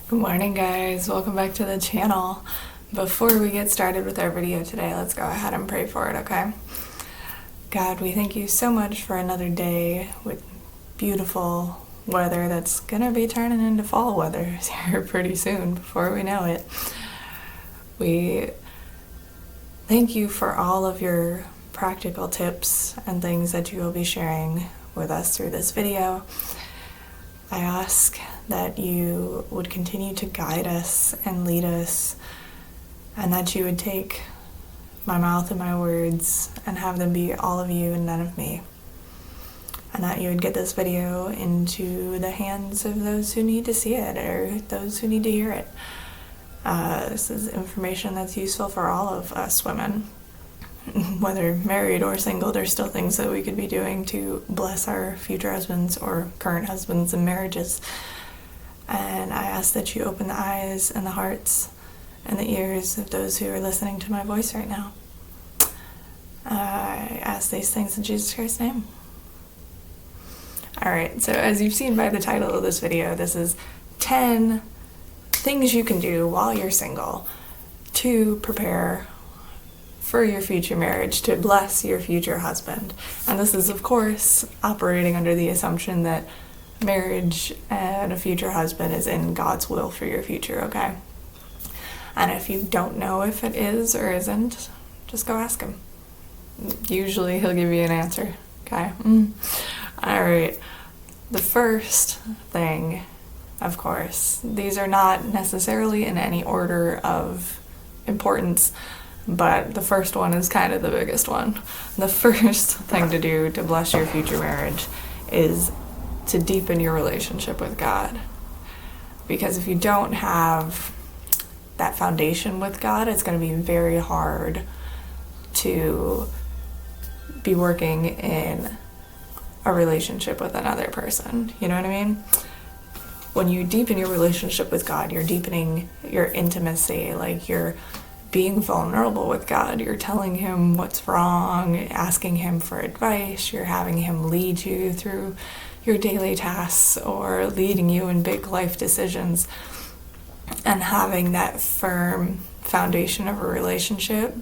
Good morning, guys. Welcome back to the channel. Before we get started with our video today, let's go ahead and pray for it, okay? God, we thank you so much for another day with beautiful weather that's gonna be turning into fall weather here pretty soon before we know it. We thank you for all of your practical tips and things that you will be sharing with us through this video. I ask that you would continue to guide us and lead us, and that you would take my mouth and my words and have them be all of you and none of me, and that you would get this video into the hands of those who need to see it or those who need to hear it. This is information that's useful for all of us women, whether married or single. There's still things that we could be doing to bless our future husbands or current husbands and marriages. And I ask that you open the eyes and the hearts and the ears of those who are listening to my voice right now. I ask these things in Jesus Christ's name. Alright, so as you've seen by the title of this video, this is 10 things you can do while you're single to prepare for your future marriage, to bless your future husband. And this is, of course, operating under the assumption that marriage and a future husband is in God's will for your future, okay? And if you don't know if it is or isn't, just go ask him. Usually he'll give you an answer, okay? Alright, the first thing, of course, these are not necessarily in any order of importance, but the first one is kind of the biggest one. The first thing to do to bless your future marriage is to deepen your relationship with God. Because if you don't have that foundation with God, it's going to be very hard to be working in a relationship with another person. You know what I mean? When you deepen your relationship with God, you're deepening your intimacy, like you're being vulnerable with God. You're telling him what's wrong, asking him for advice, you're having him lead you through your daily tasks or leading you in big life decisions. And having that firm foundation of a relationship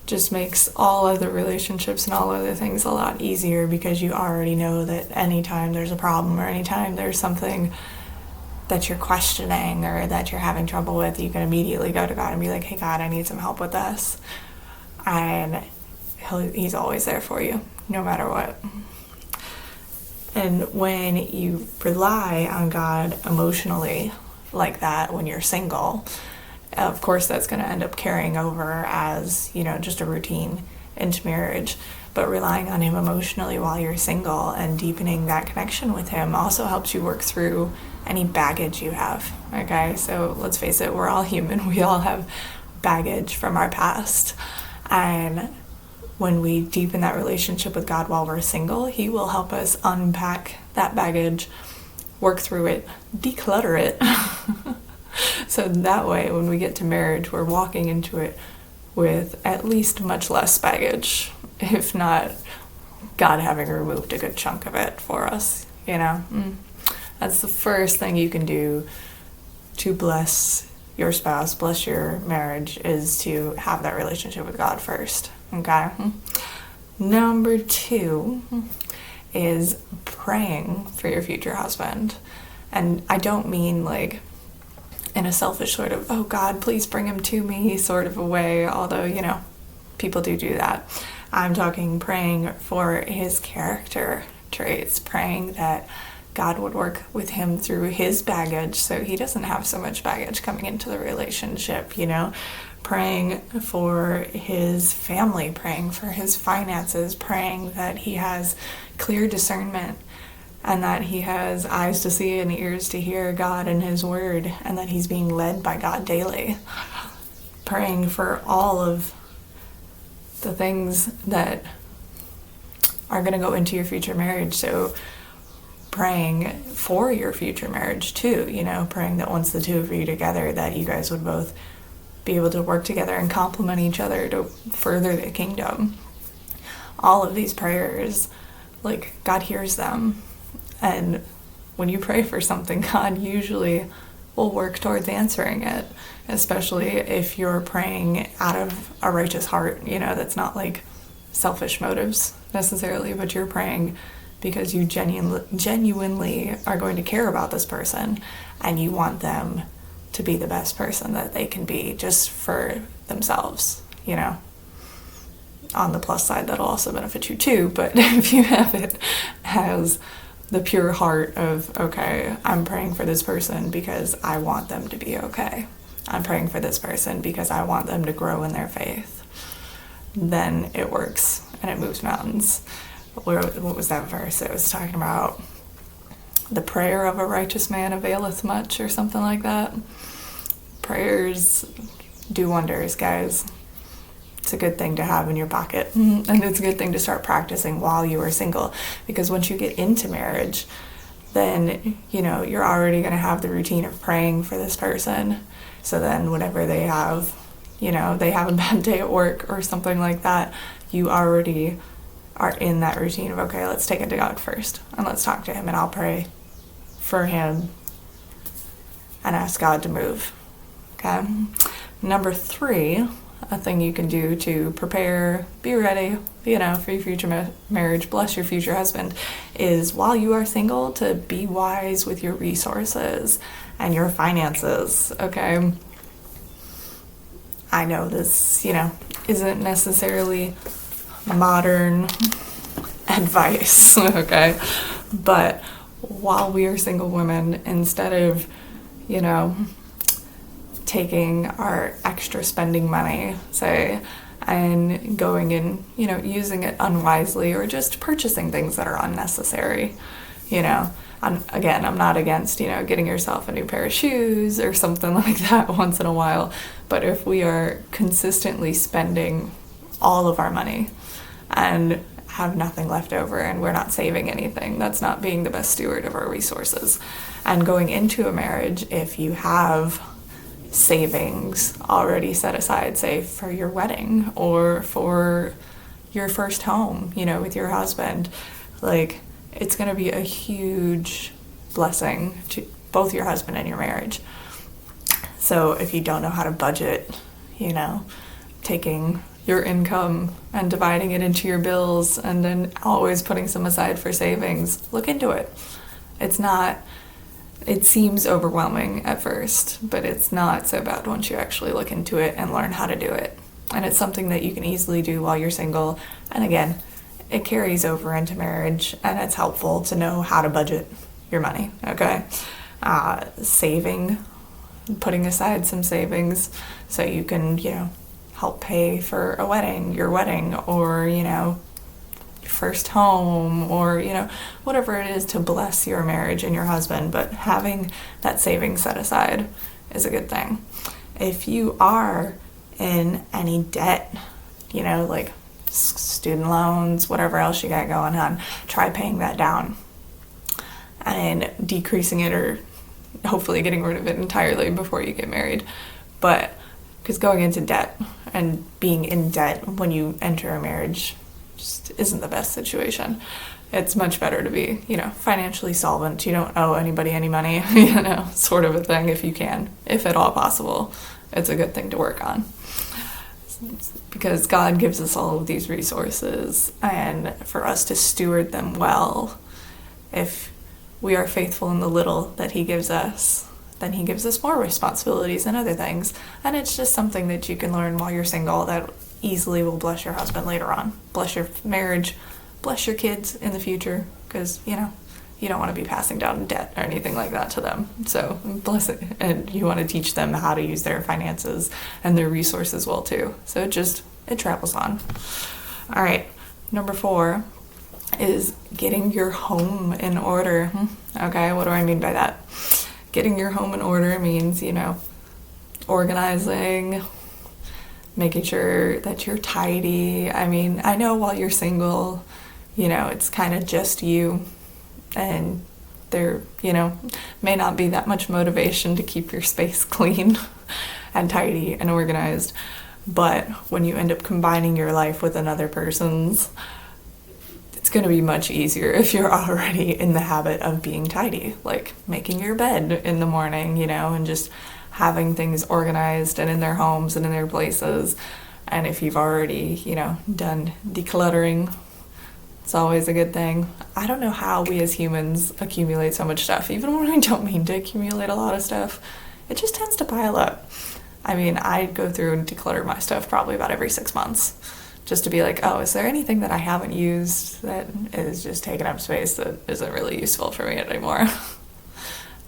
just makes all other relationships and all other things a lot easier, because you already know that anytime there's a problem or anytime there's something that you're questioning or that you're having trouble with, you can immediately go to God and be like, hey God, I need some help with this. And he's always there for you, no matter what. And when you rely on God emotionally like that when you're single, of course that's going to end up carrying over as, just a routine into marriage. But relying on him emotionally while you're single and deepening that connection with him also helps you work through any baggage you have, okay? So let's face it, we're all human. We all have baggage from our past. And when we deepen that relationship with God while we're single, he will help us unpack that baggage, work through it, declutter it. So that way, when we get to marriage, we're walking into it with at least much less baggage, if not God having removed a good chunk of it for us, That's the first thing you can do to bless your spouse, bless your marriage, is to have that relationship with God first, okay? Number 2 is praying for your future husband. And I don't mean like in a selfish sort of, oh God, please bring him to me sort of a way, although, people do that. I'm talking praying for his character traits, praying that God would work with him through his baggage so he doesn't have so much baggage coming into the relationship, praying for his family, praying for his finances, praying that he has clear discernment and that he has eyes to see and ears to hear God and his word, and that he's being led by God daily. Praying for all of the things that are going to go into your future marriage. So praying for your future marriage too, praying that once the two of you together, that you guys would both be able to work together and complement each other to further the kingdom. All of these prayers, like, God hears them. And when you pray for something, God usually will work towards answering it, especially if you're praying out of a righteous heart, that's not like selfish motives necessarily, but you're praying because you genuinely are going to care about this person and you want them to be the best person that they can be just for themselves, On the plus side, that'll also benefit you too, but if you have it as the pure heart of, okay, I'm praying for this person because I want them to be okay. I'm praying for this person because I want them to grow in their faith. Then it works and it moves mountains. What was that verse? It was talking about the prayer of a righteous man availeth much or something like that. Prayers do wonders, guys. It's a good thing to have in your pocket, and it's a good thing to start practicing while you are single, because once you get into marriage, then you're already going to have the routine of praying for this person. So then whenever they have they have a bad day at work or something like that, you already are in that routine of, okay, let's take it to God first and let's talk to him, and I'll pray for him and ask God to move. Okay. Number 3, a thing you can do to prepare, be ready, for your future marriage, bless your future husband, is while you are single to be wise with your resources and your finances, okay? I know this, isn't necessarily modern advice, okay? But while we are single women, instead of, taking our extra spending money, say, and going and, using it unwisely or just purchasing things that are unnecessary, I'm not against, getting yourself a new pair of shoes or something like that once in a while. But if we are consistently spending all of our money and have nothing left over and we're not saving anything, that's not being the best steward of our resources. And going into a marriage, if you have savings already set aside, say for your wedding or for your first home, with your husband, like, it's going to be a huge blessing to both your husband and your marriage. So if you don't know how to budget, taking your income and dividing it into your bills and then always putting some aside for savings, look into it. It seems overwhelming at first, but it's not so bad once you actually look into it and learn how to do it. And it's something that you can easily do while you're single. And again, it carries over into marriage, and it's helpful to know how to budget your money, okay? Saving, putting aside some savings so you can, help pay for your wedding, or, your first home, or, whatever it is to bless your marriage and your husband. But having that savings set aside is a good thing. If you are in any debt, like student loans, whatever else you got going on, try paying that down and decreasing it, or hopefully getting rid of it entirely before you get married. But because going into debt and being in debt when you enter a marriage just isn't the best situation. It's much better to be, financially solvent. You don't owe anybody any money, sort of a thing, if you can, if at all possible. It's a good thing to work on, because God gives us all of these resources, and for us to steward them well, if we are faithful in the little that he gives us, then he gives us more responsibilities and other things. And it's just something that you can learn while you're single that easily will bless your husband later on, bless your marriage, bless your kids in the future, because, you don't want to be passing down debt or anything like that to them. So bless it. And you want to teach them how to use their finances and their resources well too. So it travels on. All right. Number 4 is getting your home in order. Okay. What do I mean by that? Getting your home in order means, organizing, making sure that you're tidy. I mean, I know while you're single, it's kind of just you, and there, may not be that much motivation to keep your space clean and tidy and organized. But when you end up combining your life with another person's, it's going to be much easier if you're already in the habit of being tidy, like making your bed in the morning, and just having things organized and in their homes and in their places. And if you've already, done decluttering, it's always a good thing. I don't know how we as humans accumulate so much stuff. Even when I don't mean to accumulate a lot of stuff, it just tends to pile up. I mean, I go through and declutter my stuff probably about every 6 months, just to be like, oh, is there anything that I haven't used that is just taking up space that isn't really useful for me anymore?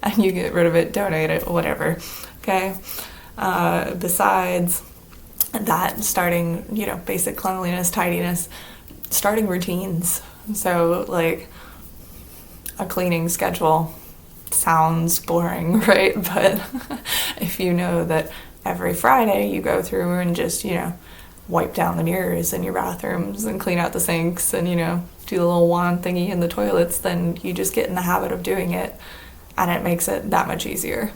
And you get rid of it, donate it, whatever. Okay? Besides that, starting, basic cleanliness, tidiness, starting routines. So, like, a cleaning schedule sounds boring, right? But if you know that every Friday you go through and just, wipe down the mirrors in your bathrooms and clean out the sinks and, do the little wand thingy in the toilets, then you just get in the habit of doing it, and it makes it that much easier.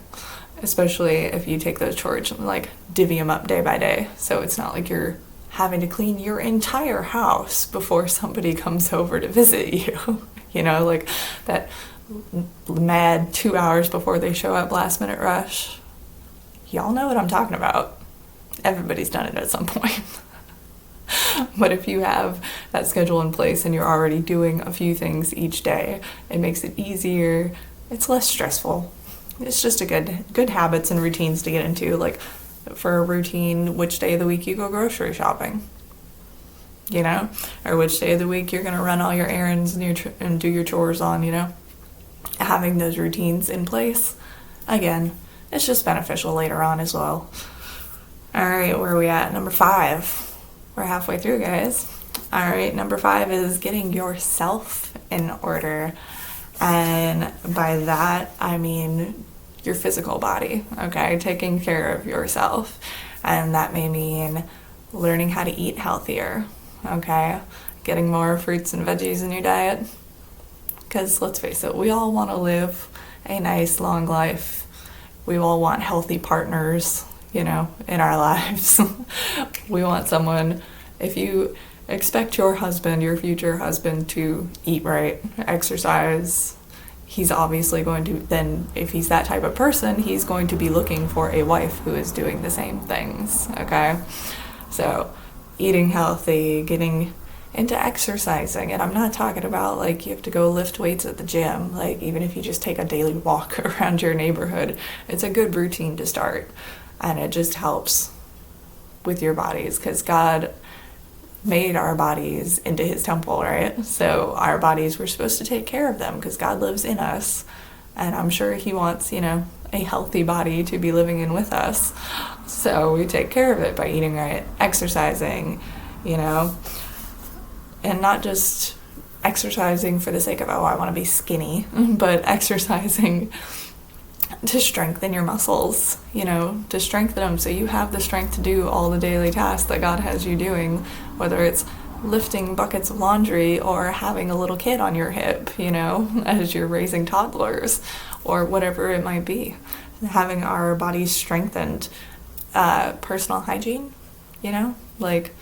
Especially if you take those chores and, like, divvy them up day by day. So it's not like you're having to clean your entire house before somebody comes over to visit you. Like that mad 2 hours before they show up last minute rush. Y'all know what I'm talking about. Everybody's done it at some point. But if you have that schedule in place and you're already doing a few things each day, it makes it easier. It's less stressful. It's just a good habits and routines to get into. Like, for a routine, which day of the week you go grocery shopping, or which day of the week you're going to run all your errands and do your chores on, having those routines in place. Again, it's just beneficial later on as well. All right, where are we at? Number 5. We're halfway through, guys. All right, number 5 is getting yourself in order. And by that, I mean your physical body, okay? Taking care of yourself. And that may mean learning how to eat healthier, okay? Getting more fruits and veggies in your diet. Because let's face it, we all want to live a nice, long life. We all want healthy partners, in our lives. We want someone, if you expect your future husband, to eat right, exercise, he's obviously going to, then if he's that type of person, he's going to be looking for a wife who is doing the same things, okay? So, eating healthy, getting into exercising, and I'm not talking about, like, you have to go lift weights at the gym. Like, even if you just take a daily walk around your neighborhood, it's a good routine to start, and it just helps with your bodies, because God made our bodies into his temple, right? So our bodies, we're supposed to take care of them because God lives in us, and I'm sure he wants, a healthy body to be living in with us. So we take care of it by eating right, exercising, and not just exercising for the sake of, I want to be skinny, but exercising to strengthen your muscles, to strengthen them so you have the strength to do all the daily tasks that God has you doing, whether it's lifting buckets of laundry or having a little kid on your hip, as you're raising toddlers, or whatever it might be. Having our bodies strengthened, personal hygiene, like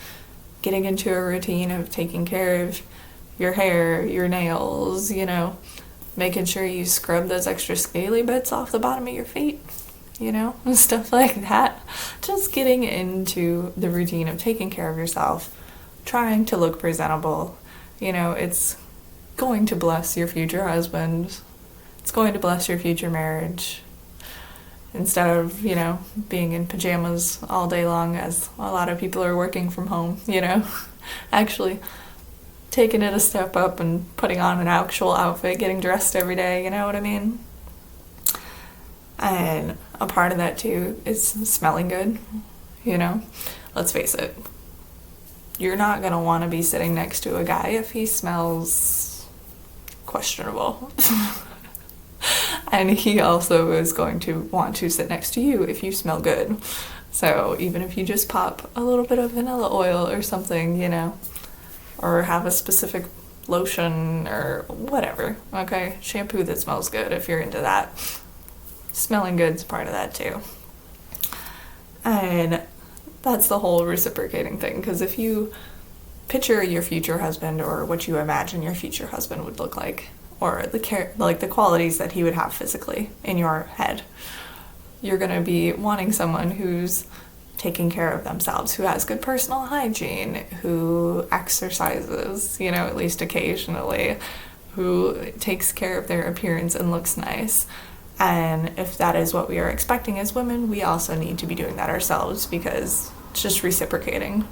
getting into a routine of taking care of your hair, your nails, making sure you scrub those extra scaly bits off the bottom of your feet, and stuff like that. Just getting into the routine of taking care of yourself, trying to look presentable. It's going to bless your future husband. It's going to bless your future marriage. Instead of, being in pajamas all day long, as a lot of people are working from home, actually taking it a step up and putting on an actual outfit, getting dressed every day, you know what I mean? And a part of that too is smelling good, Let's face it, you're not going to want to be sitting next to a guy if he smells questionable. And he also is going to want to sit next to you if you smell good. So even if you just pop a little bit of vanilla oil or something, or have a specific lotion or whatever, okay? Shampoo that smells good if you're into that. Smelling good's part of that too. And that's the whole reciprocating thing, because if you picture your future husband, or what you imagine your future husband would look like, or the qualities that he would have physically in your head. You're going to be wanting someone who's taking care of themselves, who has good personal hygiene, who exercises, at least occasionally, who takes care of their appearance and looks nice. And if that is what we are expecting as women, we also need to be doing that ourselves, because it's just reciprocating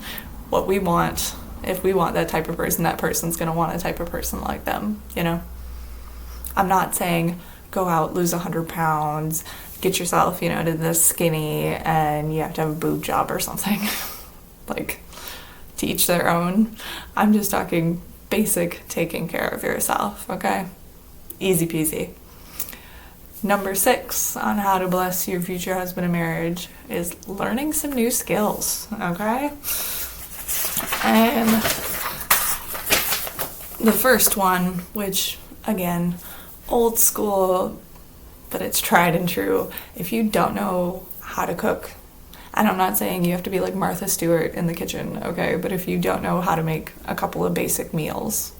what we want. If we want that type of person, that person's going to want a type of person like them, I'm not saying go out, lose 100 pounds, get yourself, to this skinny, and you have to have a boob job or something. Like, to each their own. I'm just talking basic taking care of yourself, okay? Easy peasy. Number 6 on how to bless your future husband in marriage is learning some new skills, okay? And the first one, which, again, old school, but it's tried and true. If you don't know how to cook, and I'm not saying you have to be like Martha Stewart in the kitchen, okay? But if you don't know how to make a couple of basic meals,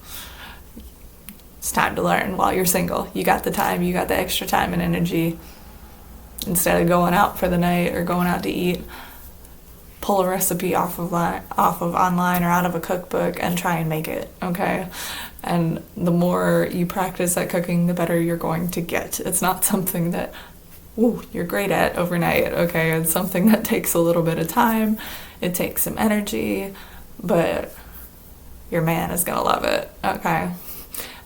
it's time to learn while you're single. You got the time, you got the extra time and energy. Instead of going out for the night or going out to eat, pull a recipe off of online or out of a cookbook and try and make it, okay? And the more you practice at cooking, the better you're going to get. It's not something that, you're great at overnight, okay? It's something that takes a little bit of time. It takes some energy, but your man is gonna love it, okay?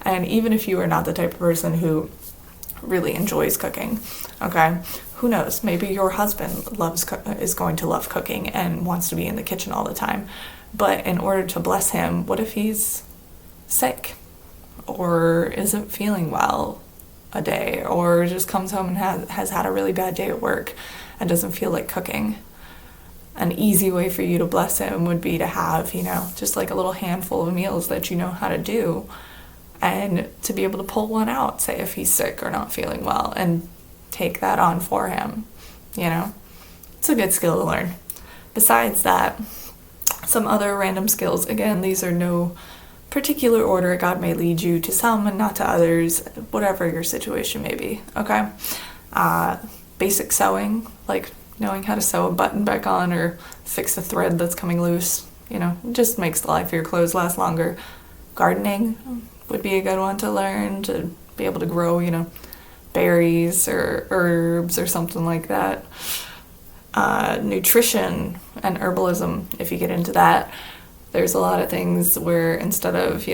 And even if you are not the type of person who really enjoys cooking, okay, who knows? Maybe your husband is going to love cooking and wants to be in the kitchen all the time. But in order to bless him, what if he's sick or isn't feeling well a day, or just comes home and has had a really bad day at work and doesn't feel like cooking? An easy way for you to bless him would be to have, just like a little handful of meals that you know how to do, and to be able to pull one out, say if he's sick or not feeling well, and take that on for him. It's a good skill to learn. Besides that, some other random skills. Again, these are no particular order. God may lead you to some and not to others, whatever your situation may be, okay? Basic sewing, like knowing how to sew a button back on or fix a thread that's coming loose, it just makes the life of your clothes last longer. Gardening would be a good one to learn, to be able to grow, berries or herbs or something like that. Nutrition and herbalism, if you get into that, there's a lot of things where instead of,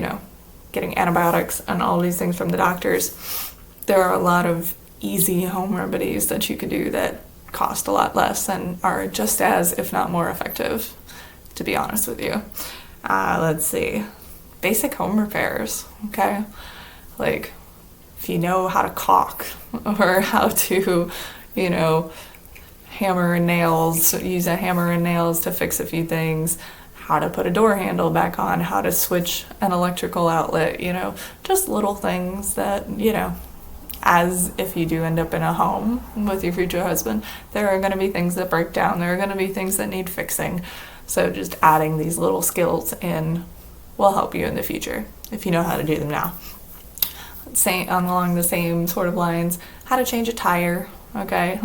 getting antibiotics and all these things from the doctors, there are a lot of easy home remedies that you could do that cost a lot less and are just as, if not more effective, to be honest with you. Let's see. Basic home repairs, okay? Like, if you know how to caulk or how to, hammer and nails, use a hammer and nails to fix a few things, how to put a door handle back on, how to switch an electrical outlet, just little things that, as if you do end up in a home with your future husband, there are going to be things that break down, there are going to be things that need fixing. So just adding these little skills in will help you in the future if you know how to do them now. Along the same sort of lines, how to change a tire, okay?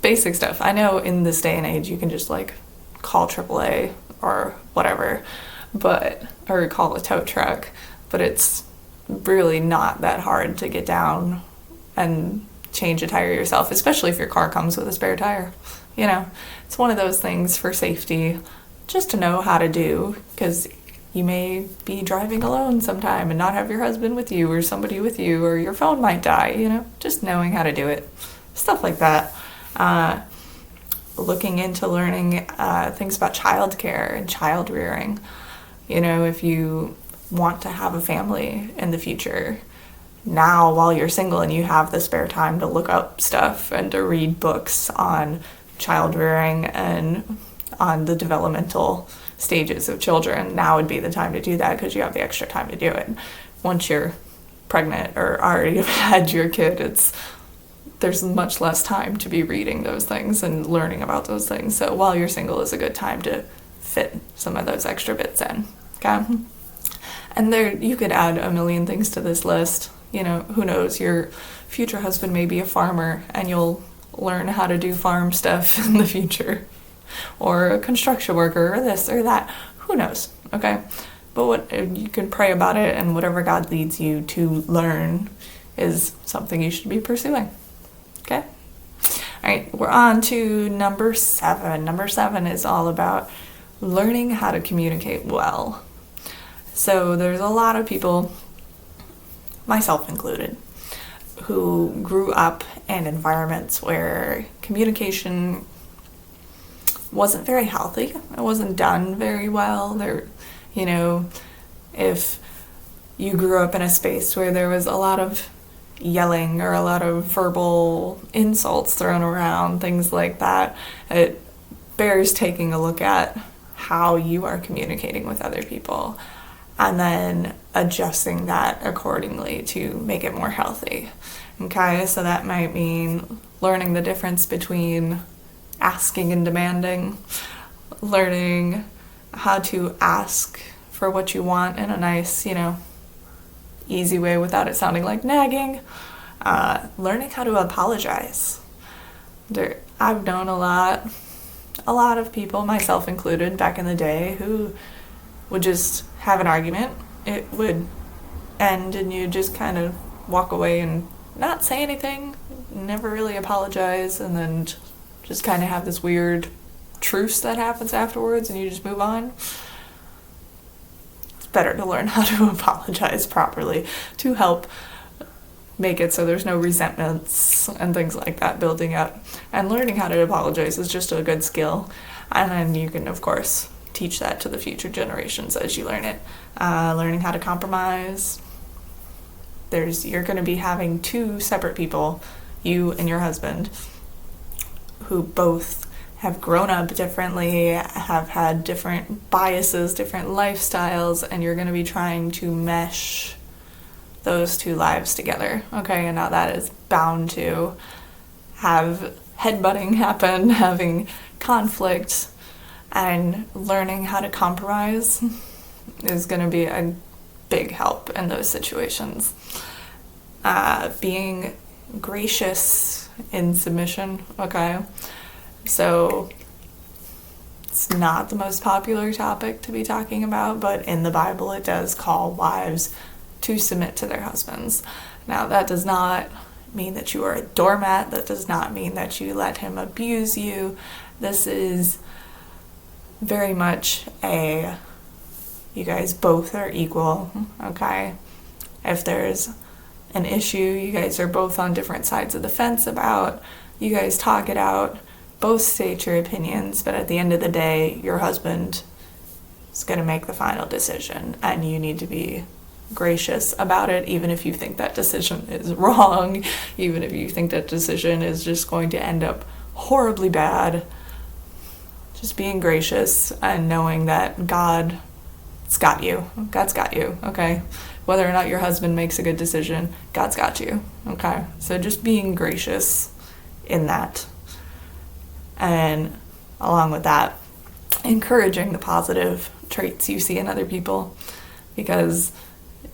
Basic stuff. I know in this day and age you can just call AAA or whatever, or call a tow truck, but it's really not that hard to get down and change a tire yourself, especially if your car comes with a spare tire. It's one of those things for safety, just to know how to do, because you may be driving alone sometime and not have your husband with you or somebody with you, or your phone might die, just knowing how to do it. Stuff like that. Looking into learning things about childcare and child rearing. If you want to have a family in the future, now while you're single and you have the spare time to look up stuff and to read books on child rearing and on the developmental stages of children, now would be the time to do that, because you have the extra time to do it. Once you're pregnant or already had your kid, there's much less time to be reading those things and learning about those things. So while you're single is a good time to fit some of those extra bits in, okay? And there, you could add a million things to this list. Who knows, your future husband may be a farmer and you'll learn how to do farm stuff in the future, or a construction worker, or this or that, who knows, okay? But what you can pray about it, and whatever God leads you to learn is something you should be pursuing, okay? All right, we're on to number 7. Number 7 is all about learning how to communicate well. So there's a lot of people, myself included, who grew up in environments where communication wasn't very healthy. It wasn't done very well. If you grew up in a space where there was a lot of yelling or a lot of verbal insults thrown around, things like that, it bears taking a look at how you are communicating with other people and then adjusting that accordingly to make it more healthy. Okay, so that might mean learning the difference between asking and demanding, learning how to ask for what you want in a nice, easy way without it sounding like nagging, learning how to apologize. I've known a lot of people, myself included, back in the day, who would just have an argument. It would end and you just kind of walk away and not say anything, never really apologize, and then just kind of have this weird truce that happens afterwards and you just move on. It's better to learn how to apologize properly to help make it so there's no resentments and things like that building up. And learning how to apologize is just a good skill. And then you can, of course, teach that to the future generations as you learn it. Learning how to compromise. You're going to be having 2 separate people, you and your husband, who both have grown up differently, have had different biases, different lifestyles, and you're going to be trying to mesh those 2 lives together. Okay, and now that is bound to have headbutting happen, having conflict, and learning how to compromise is going to be a big help in those situations. Being gracious in submission, okay? So it's not the most popular topic to be talking about, but in the Bible it does call wives to submit to their husbands. Now, that does not mean that you are a doormat. That does not mean that you let him abuse you. This is very much you guys both are equal, okay? If there's an issue you guys are both on different sides of the fence about, you guys talk it out, both state your opinions, but at the end of the day, your husband is going to make the final decision, and you need to be gracious about it, even if you think that decision is wrong, even if you think that decision is just going to end up horribly bad. Just being gracious and knowing that God's got you, okay? Whether or not your husband makes a good decision, God's got you, okay? So just being gracious in that. And along with that, encouraging the positive traits you see in other people, because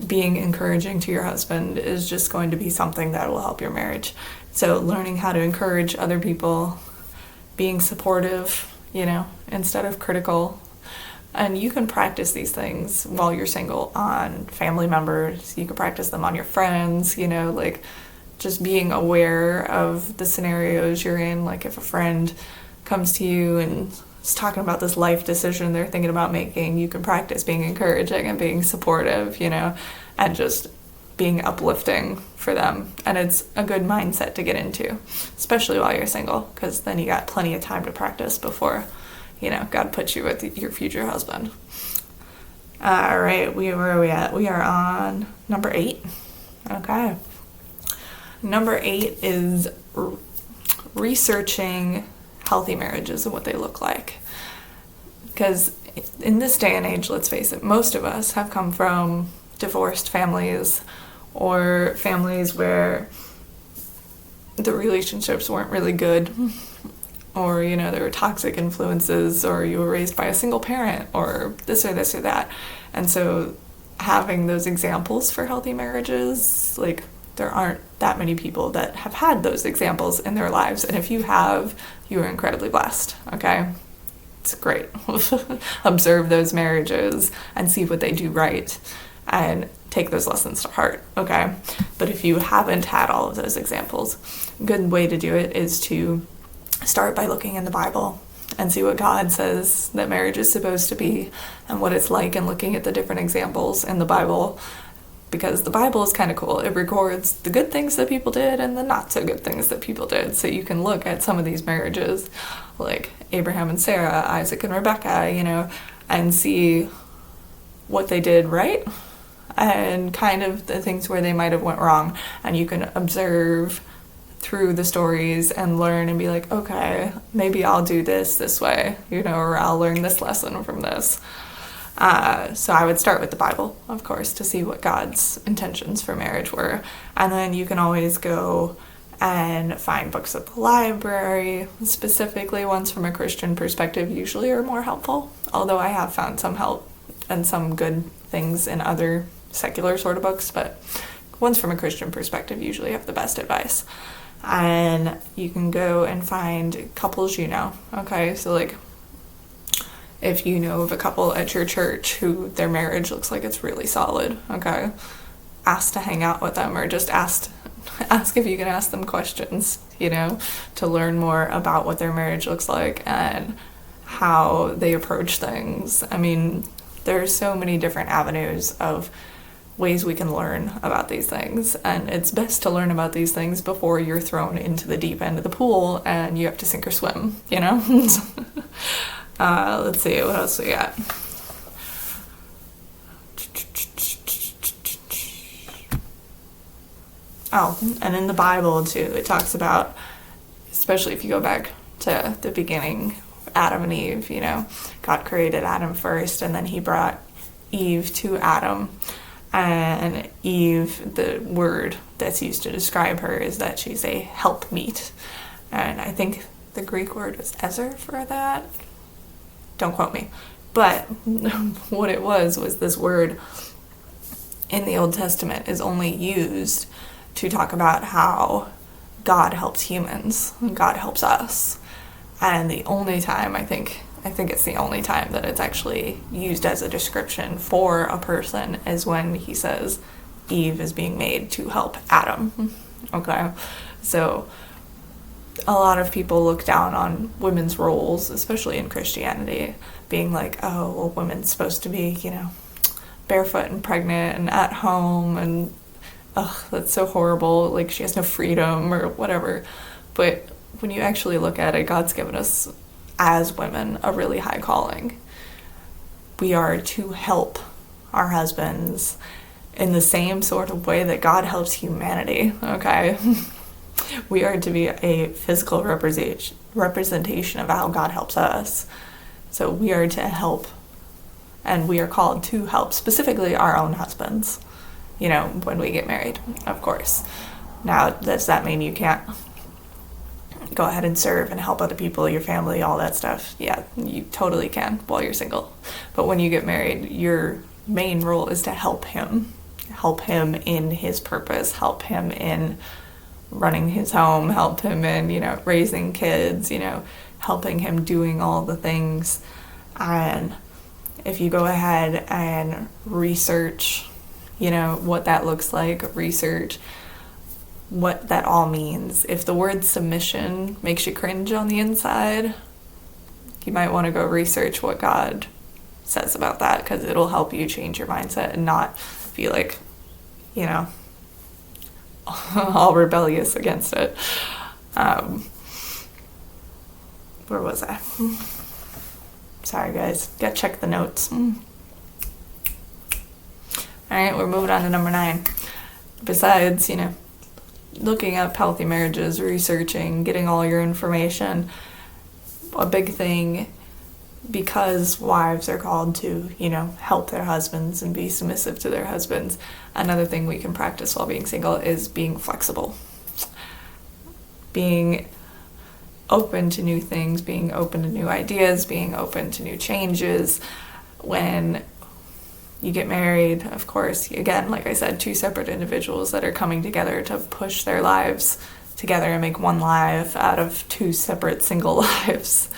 being encouraging to your husband is just going to be something that will help your marriage. So learning how to encourage other people, being supportive, instead of critical. And you can practice these things while you're single on family members. You can practice them on your friends, just being aware of the scenarios you're in. Like if a friend comes to you and is talking about this life decision they're thinking about making, you can practice being encouraging and being supportive, and just being uplifting for them. And it's a good mindset to get into, especially while you're single, because then you got plenty of time to practice before, God puts you with your future husband. All right, where are we at? We are on number 8. Okay. Number 8 is researching healthy marriages and what they look like. Because in this day and age, let's face it, most of us have come from divorced families or families where the relationships weren't really good. or, there were toxic influences, or you were raised by a single parent, or this or this or that. And so having those examples for healthy marriages, like, there aren't that many people that have had those examples in their lives. And if you have, you are incredibly blessed, okay? It's great. Observe those marriages and see what they do right and take those lessons to heart, okay? But if you haven't had all of those examples, a good way to do it is to start by looking in the Bible and see what God says that marriage is supposed to be and what it's like, and looking at the different examples in the Bible, because the Bible is kind of cool. It records the good things that people did and the not so good things that people did. So you can look at some of these marriages, like Abraham and Sarah, Isaac and Rebecca, and see what they did right and kind of the things where they might have went wrong. And you can observe through the stories and learn and be like, okay, maybe I'll do this way, or I'll learn this lesson from this. So I would start with the Bible, of course, to see what God's intentions for marriage were. And then you can always go and find books at the library, specifically ones from a Christian perspective usually are more helpful, although I have found some help and some good things in other secular sort of books, but ones from a Christian perspective usually have the best advice. And you can go and find couples okay? So, like, if you know of a couple at your church who their marriage looks like it's really solid, okay, ask to hang out with them, or just ask if you can ask them questions, to learn more about what their marriage looks like and how they approach things. I mean, there are so many different avenues of ways we can learn about these things, and it's best to learn about these things before you're thrown into the deep end of the pool and you have to sink or swim, Let's see, what else we got? Oh, and in the Bible too, it talks about, especially if you go back to the beginning, Adam and Eve, God created Adam first, and then he brought Eve to Adam. And Eve, the word that's used to describe her is that she's a helpmeet. And I think the Greek word was ezer for that. Don't quote me. But what it was this word in the Old Testament is only used to talk about how God helps humans, God helps us. And the only time, I think it's the only time that it's actually used as a description for a person is when he says Eve is being made to help Adam. Okay? So a lot of people look down on women's roles, especially in Christianity, being like, oh, well, women's supposed to be, barefoot and pregnant and at home, and that's so horrible, like she has no freedom or whatever. But when you actually look at it, God's given us as women a really high calling. We are to help our husbands in the same sort of way that God helps humanity, okay? We are to be a physical representation of how God helps us. So we are to help, and we are called to help specifically our own husbands, when we get married, of course. Now, does that mean you can't go ahead and serve and help other people, your family, all that stuff? Yeah, you totally can while you're single. But when you get married, your main role is to help him in his purpose, help him in running his home, help him in, raising kids, helping him doing all the things. And if you go ahead and research, what that looks like, research what that all means. If the word submission makes you cringe on the inside, you might want to go research what God says about that, because it'll help you change your mindset and not feel like, all rebellious against it. Where was I? Sorry, guys. Gotta check the notes. Alright, we're moving on to number 9. Besides, looking up healthy marriages, researching, getting all your information, a big thing, because wives are called to, help their husbands and be submissive to their husbands, another thing we can practice while being single is being flexible. Being open to new things, being open to new ideas, being open to new changes. When you get married, of course, again, like I said, two separate individuals that are coming together to push their lives together and make one life out of two separate single lives.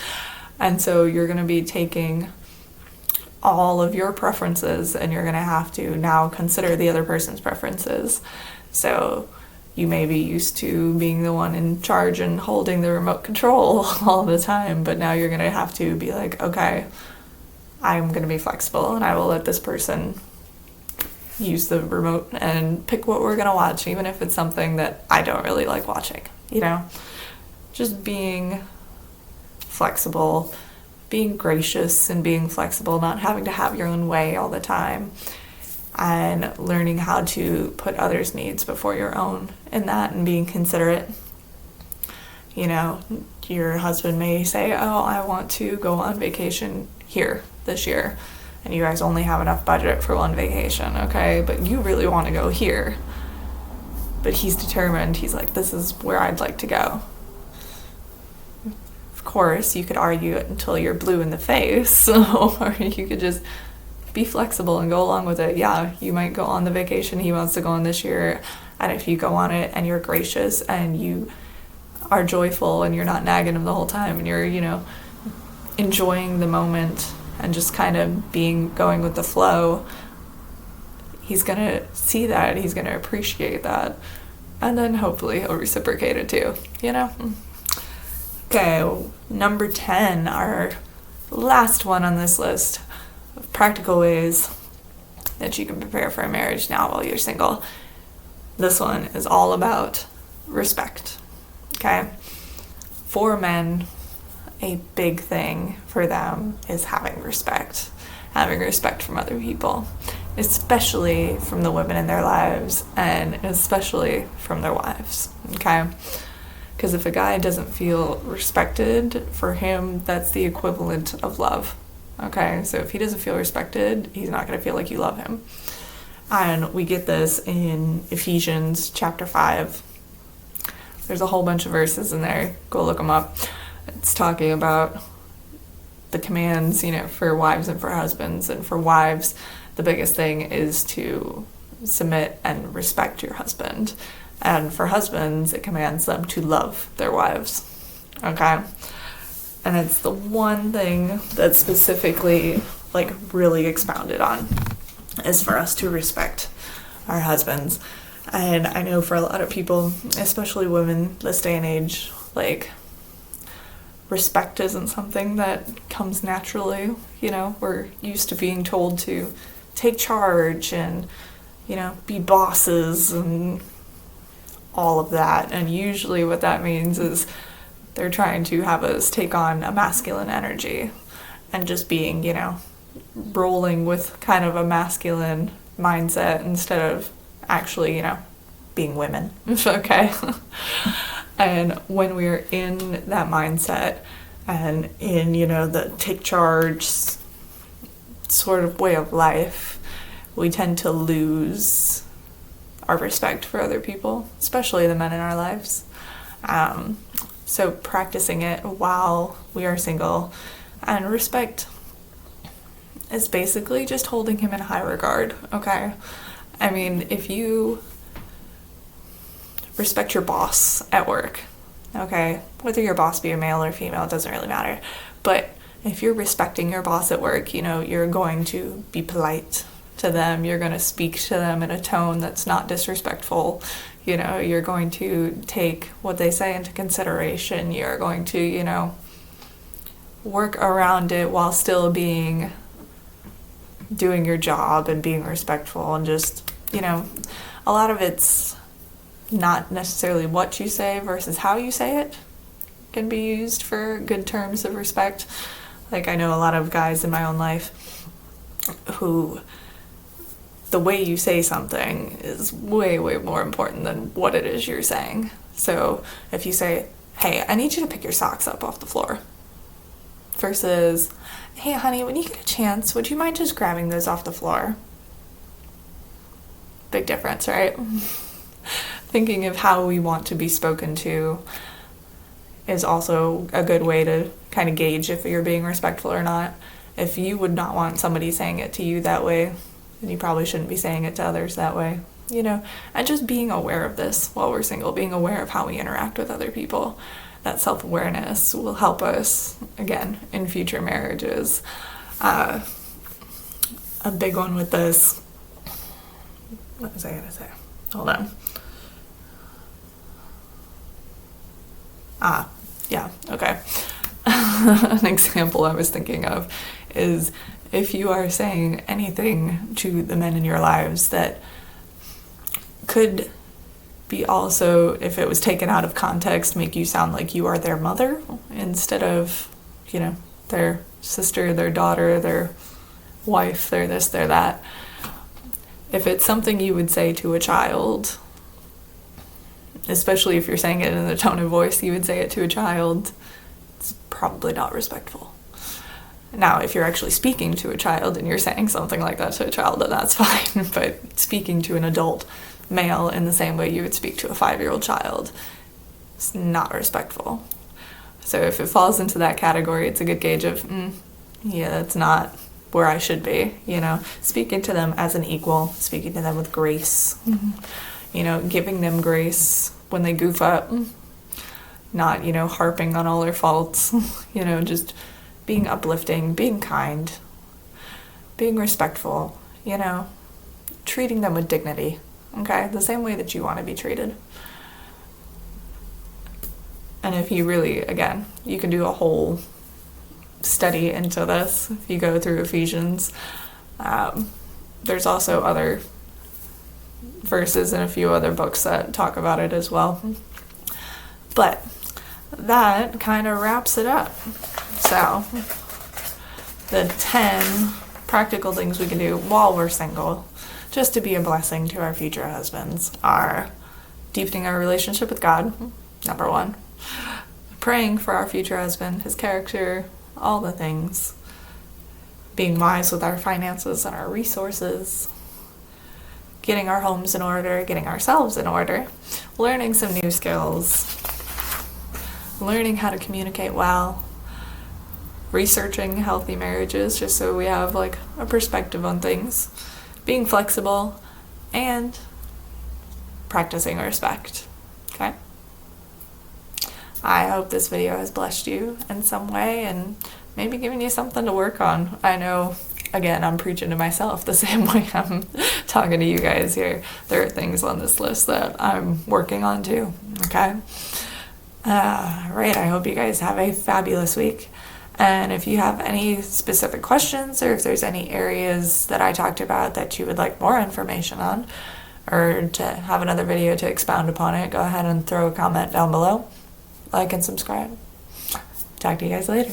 And so you're going to be taking all of your preferences and you're going to have to now consider the other person's preferences. So you may be used to being the one in charge and holding the remote control all the time, but now you're going to have to be like, okay, I'm going to be flexible and I will let this person use the remote and pick what we're going to watch, even if it's something that I don't really like watching, you know? Just being flexible, being gracious and being flexible, not having to have your own way all the time, and learning how to put others' needs before your own in that and being considerate. You know, your husband may say, oh, I want to go on vacation here this year, and you guys only have enough budget for one vacation, okay, but you really want to go here. But he's determined, he's like, this is where I'd like to go. Of course, you could argue it until you're blue in the face, or you could just be flexible and go along with it. Yeah, you might go on the vacation he wants to go on this year, and if you go on it and you're gracious and you are joyful and you're not nagging him the whole time and you're, you know, enjoying the moment and just kind of going with the flow, he's gonna see that, he's gonna appreciate that, and then hopefully he'll reciprocate it too, you know? Okay, number 10, our last one on this list of practical ways that you can prepare for a marriage now while you're single. This one is all about respect, okay? For men, a big thing for them is having respect from other people, especially from the women in their lives and especially from their wives, okay? Because if a guy doesn't feel respected, for him, that's the equivalent of love, okay? So if he doesn't feel respected, he's not going to feel like you love him. And we get this in Ephesians chapter 5. There's a whole bunch of verses in there. Go look them up. It's talking about the commands, you know, for wives and for husbands. And for wives, the biggest thing is to submit and respect your husband. And for husbands, it commands them to love their wives, okay? And it's the one thing that's specifically, like, really expounded on, is for us to respect our husbands. And I know for a lot of people, especially women this day and age, like, respect isn't something that comes naturally, you know? We're used to being told to take charge and, you know, be bosses and all of that. And usually what that means is they're trying to have us take on a masculine energy and just being, you know, rolling with kind of a masculine mindset instead of actually, you know, being women, okay? And when we're in that mindset and in, you know, the take charge sort of way of life, we tend to lose our respect for other people, especially the men in our lives. So practicing it while we are single, and respect is basically just holding him in high regard, okay? I mean, if you respect your boss at work, okay, whether your boss be a male or female, it doesn't really matter, but if you're respecting your boss at work, you know, you're going to be polite to them, you're going to speak to them in a tone that's not disrespectful, you know, you're going to take what they say into consideration, you're going to, you know, work around it while still doing your job and being respectful, and just, you know, a lot of it's not necessarily what you say versus how you say it can be used for good terms of respect. Like, I know a lot of guys in my own life who the way you say something is way, way more important than what it is you're saying. So if you say, hey, I need you to pick your socks up off the floor, versus, hey, honey, when you get a chance, would you mind just grabbing those off the floor? Big difference, right? Thinking of how we want to be spoken to is also a good way to kind of gauge if you're being respectful or not. If you would not want somebody saying it to you that way, then you probably shouldn't be saying it to others that way, and just being aware of this while we're single, being aware of how we interact with other people. That self-awareness will help us, again, in future marriages. A big one with this, what was I going to say? Hold on. Yeah, okay. An example I was thinking of is if you are saying anything to the men in your lives that could be also, if it was taken out of context, make you sound like you are their mother instead of, their sister, their daughter, their wife, their this, their that. If it's something you would say to a child, especially if you're saying it in the tone of voice you would say it to a child, it's probably not respectful. Now, if you're actually speaking to a child and you're saying something like that to a child, then that's fine. But speaking to an adult male in the same way you would speak to a 5-year-old child, it's not respectful. So if it falls into that category, it's a good gauge of, yeah, that's not where I should be, speaking to them as an equal, speaking to them with grace, giving them grace when they goof up, not, harping on all their faults, just being uplifting, being kind, being respectful, treating them with dignity, okay? The same way that you want to be treated. And if you really, again, you can do a whole study into this if you go through Ephesians. There's also other verses in a few other books that talk about it as well. But that kind of wraps it up. So, the 10 practical things we can do while we're single, just to be a blessing to our future husbands, are deepening our relationship with God, number 1. Praying for our future husband, his character, all the things. Being wise with our finances and our resources. Getting our homes in order, getting ourselves in order. Learning some new skills. Learning how to communicate well. Researching healthy marriages just so we have a perspective on things. Being flexible. And practicing respect. Okay? I hope this video has blessed you in some way and maybe given you something to work on. I know, again, I'm preaching to myself the same way I'm talking to you guys here. There are things on this list that I'm working on too, okay? Right, I hope you guys have a fabulous week. And if you have any specific questions or if there's any areas that I talked about that you would like more information on or to have another video to expound upon it, go ahead and throw a comment down below. Like and subscribe. Talk to you guys later.